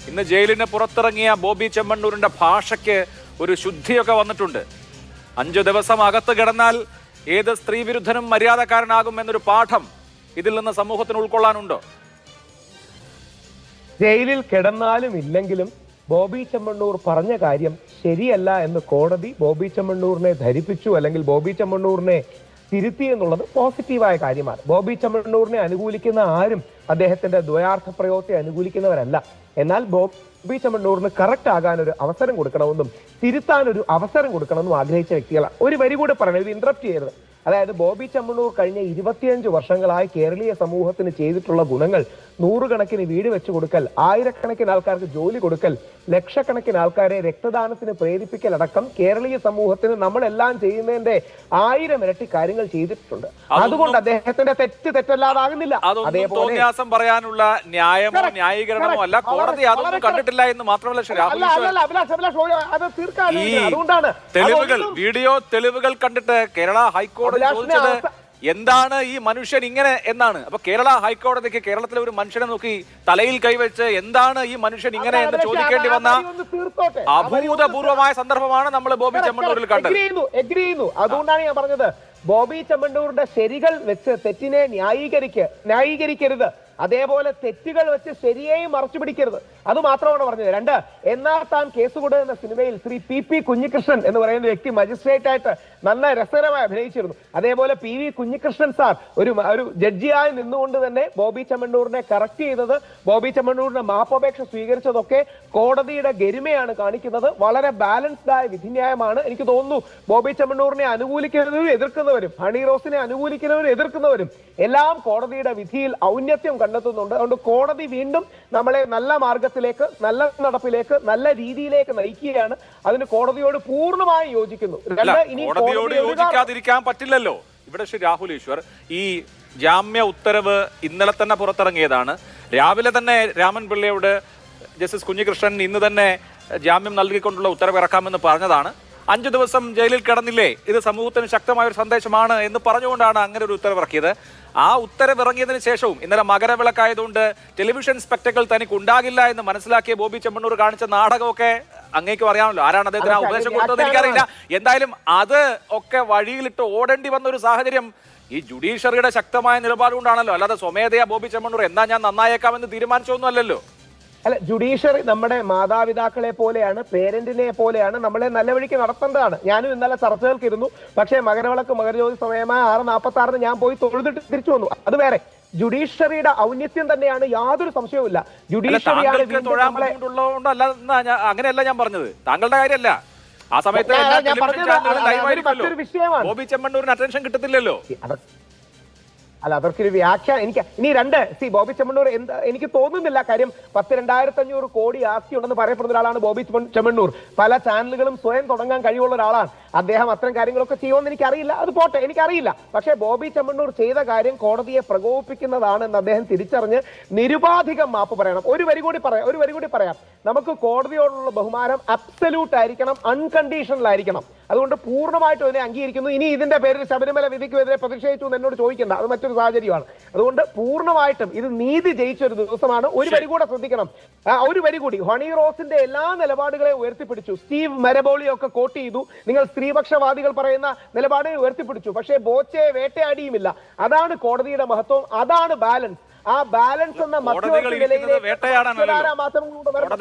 ഇന്ന് ജയിലിന് പുറത്തിറങ്ങിയ ബോബി ചെമ്മണ്ണൂരിന്റെ ഭാഷയ്ക്ക് ഒരു ശുദ്ധിയൊക്കെ വന്നിട്ടുണ്ട്. 5 ദിവസം അകത്ത് കിടന്നാൽ ഏത് സ്ത്രീ വിരുദ്ധനും മര്യാദക്കാരനാകും എന്നൊരു പാഠം ഇതിൽ നിന്ന് സമൂഹത്തിന് ഉൾക്കൊള്ളാനുണ്ടോ? ജയിലിൽ കിടന്നാലും ഇല്ലെങ്കിലും ബോബി ചെമ്മണ്ണൂർ പറഞ്ഞ കാര്യം ശരിയല്ല എന്ന് കോടതി ബോബി ചെമ്മണ്ണൂരിനെ ധരിപ്പിച്ചു, അല്ലെങ്കിൽ ബോബി ചെമ്മണ്ണൂരിനെ തിരുത്തി എന്നുള്ളത് പോസിറ്റീവായ കാര്യമാണ്. ബോബി ചെമ്മണ്ണൂരിനെ അനുകൂലിക്കുന്ന ആരും അദ്ദേഹത്തിന്റെ ദ്വയാർത്ഥ പ്രയോഗത്തെ അനുകൂലിക്കുന്നവരല്ല. എന്നാൽ ബോബി ചെമ്മണ്ണൂരിന് കറക്റ്റ് ആകാൻ ഒരു അവസരം കൊടുക്കണമെന്നും തിരുത്താൻ ഒരു അവസരം കൊടുക്കണമെന്നും ആഗ്രഹിച്ച വ്യക്തികളാണ്. ഒരു വരി കൂടെ പറയണം, ഇത് ഇന്ററപ്റ്റ് ചെയ്യരുത്. അതായത് ബോബി ചെമ്മണ്ണൂർ കഴിഞ്ഞ 25 വർഷങ്ങളായി കേരളീയ സമൂഹത്തിന് ചെയ്തിട്ടുള്ള ഗുണങ്ങൾ, 100 കണക്കിന് വീട് വെച്ചു കൊടുക്കൽ, 1000 ആൾക്കാർക്ക് ജോലി കൊടുക്കൽ, ലക്ഷക്കണക്കിന് ആൾക്കാരെ രക്തദാനത്തിന് പ്രേരിപ്പിക്കൽ അടക്കം കേരളീയ സമൂഹത്തിന് നമ്മളെല്ലാം ചെയ്യുന്നതിന്റെ 1000 ഇരട്ടി കാര്യങ്ങൾ ചെയ്തിട്ടുണ്ട്. അതുകൊണ്ട് അദ്ദേഹത്തിന്റെ തെറ്റല്ലാതാകുന്നില്ല. അതേപോലെ പറയാനുള്ള ന്യായമോ ന്യായീകരണമോ അല്ല, കോടതി അതൊന്നും കണ്ടിട്ടില്ല എന്ന് മാത്രമല്ല, അതുകൊണ്ടാണ് വീഡിയോ തെളിവുകൾ കണ്ടിട്ട് കേരള ഹൈക്കോടതി ചോദിച്ചത് എന്താണ് ഈ മനുഷ്യൻ ഇങ്ങനെ എന്നാണ്. അപ്പൊ കേരള ഹൈക്കോടതിക്ക് കേരളത്തിലെ ഒരു മനുഷ്യനെ നോക്കി തലയിൽ കൈവച്ച് എന്താണ് ഈ മനുഷ്യൻ ഇങ്ങനെ എന്ന് ചോദിക്കേണ്ടി വന്ന അഭൂതപൂർവമായ സന്ദർഭമാണ് നമ്മൾ ബോബി ചെമ്മണ്ണൂരിൽ കണ്ടത്. അതുകൊണ്ടാണ് ഞാൻ പറഞ്ഞത്, ബോബി ചെമ്മണ്ണൂരിന്റെ ശരികൾ വെച്ച് തെറ്റിനെ ന്യായീകരിക്കരുത്, അതേപോലെ തെറ്റുകൾ വെച്ച് ശരിയെയും മറച്ചു പിടിക്കരുത്. അത് മാത്രമാണ് പറഞ്ഞത്. 2, എന്നാൽ താൻ കേസുകൊട് എന്ന സിനിമയിൽ ശ്രീ പി കുഞ്ഞികൃഷ്ണൻ എന്ന് പറയുന്ന വ്യക്തി മജിസ്ട്രേറ്റ് ആയിട്ട് നല്ല രസകരമായി അഭിനയിച്ചിരുന്നു. അതേപോലെ പി കുഞ്ഞികൃഷ്ണൻ സാർ ഒരു ജഡ്ജിയായി നിന്നുകൊണ്ട് തന്നെ ബോബി ചെമ്മണ്ണൂരിനെ കറക്റ്റ് ചെയ്തത്, ബോബി ചെമ്മണ്ണൂരിന്റെ മാപ്പപേക്ഷ സ്വീകരിച്ചതൊക്കെ കോടതിയുടെ ഗരിമയാണ് കാണിക്കുന്നത്. വളരെ ബാലൻസ്ഡ് ആയ വിധിന്യായമാണ്. എനിക്ക് തോന്നുന്നു ബോബി ചെമ്മണ്ണൂരിനെ അനുകൂലിക്കുന്നവരും എതിർക്കുന്നവരും, ഹണി റോസിനെ അനുകൂലിക്കുന്നവരും എതിർക്കുന്നവരും എല്ലാം കോടതിയുടെ വിധിയിൽ ഔന്നത്യം കണ്ടെത്തുന്നുണ്ട്. അതുകൊണ്ട് കോടതി വീണ്ടും നമ്മളെ നല്ല മാർഗത്തിലേക്ക്, നല്ല നടപ്പിലേക്ക്, നല്ല രീതിയിലേക്ക് നയിക്കുകയാണ്. അതിന് കോടതിയോട് പൂർണ്ണമായും യോജിക്കുന്നു. കോടതിയോട് യോജിക്കാതിരിക്കാൻ പറ്റില്ലല്ലോ. ഇവിടെ ശ്രീ രാഹുൽ ഈശ്വർ, ഈ ജാമ്യ ഉത്തരവ് ഇന്നലെ തന്നെ പുറത്തിറങ്ങിയതാണ്. രാവിലെ തന്നെ രാമൻ പിള്ളയോട് ജസ്റ്റിസ് കുഞ്ഞികൃഷ്ണൻ ഇന്ന് തന്നെ ജാമ്യം നൽകിക്കൊണ്ടുള്ള ഉത്തരവ് ഇറക്കാമെന്ന് പറഞ്ഞതാണ്. 5 ദിവസം ജയിലിൽ കിടന്നില്ലേ, ഇത് സമൂഹത്തിന് ശക്തമായ ഒരു സന്ദേശമാണ് എന്ന് പറഞ്ഞുകൊണ്ടാണ് അങ്ങനെ ഒരു ഉത്തരവ് ഇറക്കിയത്. ആ ഉത്തരവ് ഇറങ്ങിയതിന് ശേഷവും ഇന്നലെ മകരവിളക്കായതുകൊണ്ട് ടെലിവിഷൻ സ്പെക്ടക്കിൾ തനിക്ക് ഉണ്ടാകില്ല എന്ന് മനസ്സിലാക്കിയ ബോബി ചെമ്മണ്ണൂർ കാണിച്ച നാടകമൊക്കെ അങ്ങേക്ക് അറിയാമല്ലോ. ആരാണ് അദ്ദേഹത്തിന് ആ ഉപദേശം കൊടുത്തത് എനിക്കറിയില്ല. എന്തായാലും അത് ഒക്കെ വഴിയിലിട്ട് ഓടേണ്ടി വന്ന ഒരു സാഹചര്യം ഈ ജുഡീഷ്യറിയുടെ ശക്തമായ നിലപാട് കൊണ്ടാണല്ലോ. അല്ലാതെ സ്വമേധയാ ബോബി ചെമ്മണ്ണൂർ എന്നാ ഞാൻ നന്നായേക്കാമെന്ന് തീരുമാനിച്ചൊന്നും അല്ലല്ലോ. അല്ല, ജുഡീഷ്യറി നമ്മുടെ മാതാപിതാക്കളെ പോലെയാണ്, പേരന്റിനെ പോലെയാണ്, നമ്മളെ നല്ല വഴിക്ക് നടത്തേണ്ടതാണ്. ഞാനും ഇന്നലെ ചർച്ചകൾക്കിരുന്നു. പക്ഷേ മകരവിളക്ക് മകരജ്യോതി സമയമായ 6:46 ഞാൻ പോയി തൊഴുതിട്ട് തിരിച്ചു വന്നു. അത് വേറെ. ജുഡീഷ്യറിയുടെ ഔന്നത്യം തന്നെയാണ്, യാതൊരു സംശയവുമില്ല. ജുഡീഷ്യറിയാണ് അങ്ങനെയല്ല ഞാൻ പറഞ്ഞത്, താങ്കളുടെ കാര്യമല്ല. ആ സമയത്ത് ബോബി ചെമ്മണ്ണൂരിന് അറ്റൻഷൻ കിട്ടത്തില്ലല്ലോ. അല്ല, അവർക്കൊരു വ്യാഖ്യാനം. ഇനി 2 ബോബി ചെമ്മണ്ണൂർ എനിക്ക് തോന്നുന്നില്ല. കാര്യം 10,2,500 കോടി ആസ്തി ഉണ്ടെന്ന് പറയപ്പെടുന്ന ഒരാളാണ് ബോബി ചെമ്മണ്ണൂർ. പല ചാനലുകളും സ്വയം തുടങ്ങാൻ കഴിവുള്ള ഒരാളാണ്. അദ്ദേഹം അത്തരം കാര്യങ്ങളൊക്കെ ചെയ്യുമെന്ന് എനിക്കറിയില്ല. അത് പോട്ടെ, എനിക്കറിയില്ല. പക്ഷേ ബോബി ചെമ്മണ്ണൂർ ചെയ്ത കാര്യം കോടതിയെ പ്രകോപിപ്പിക്കുന്നതാണ് എന്ന് അദ്ദേഹം തിരിച്ചറിഞ്ഞ് നിരുപാധികം മാപ്പ് പറയണം. ഒരു വരി കൂടി പറയാം. നമുക്ക് കോടതിയോടുള്ള ബഹുമാനം അബ്സല്യൂട്ട് ആയിരിക്കണം, അൺകണ്ടീഷണൽ ആയിരിക്കണം. അതുകൊണ്ട് പൂർണ്ണമായിട്ടും ഇതിനെ അംഗീകരിക്കുന്നു. ഇനി ഇതിന്റെ പേരിൽ ശബരിമല വിധിക്കെതിരെ പ്രതിഷേധിച്ചു എന്ന് എന്നോട് ചോദിക്കേണ്ട, അത് മറ്റൊരു സാഹചര്യമാണ്. അതുകൊണ്ട് പൂർണ്ണമായിട്ടും ഇത് നീതി ജയിച്ച ഒരു ദിവസമാണ്. ഒരു വരി കൂടെ ശ്രദ്ധിക്കണം, ഒരു വരി കൂടി. ഹണി റോസിന്റെ എല്ലാ നിലപാടുകളെയും ഉയർത്തിപ്പിടിച്ചു. സ്റ്റീവ് മെരബോളിയൊക്കെ കോട്ട് ചെയ്തു. നിങ്ങൾ സ്ത്രീപക്ഷവാദികൾ പറയുന്ന നിലപാടിനെ ഉയർത്തിപ്പിടിച്ചു. പക്ഷേ ബോച്ചയെ വേട്ടയാടിയുമില്ല. അതാണ് കോടതിയുടെ മഹത്വം, അതാണ് ബാലൻസ്. ആ ബാലൻസ് എന്ന മറ്റൊരു നിലയിലേക്ക് മാറ്റം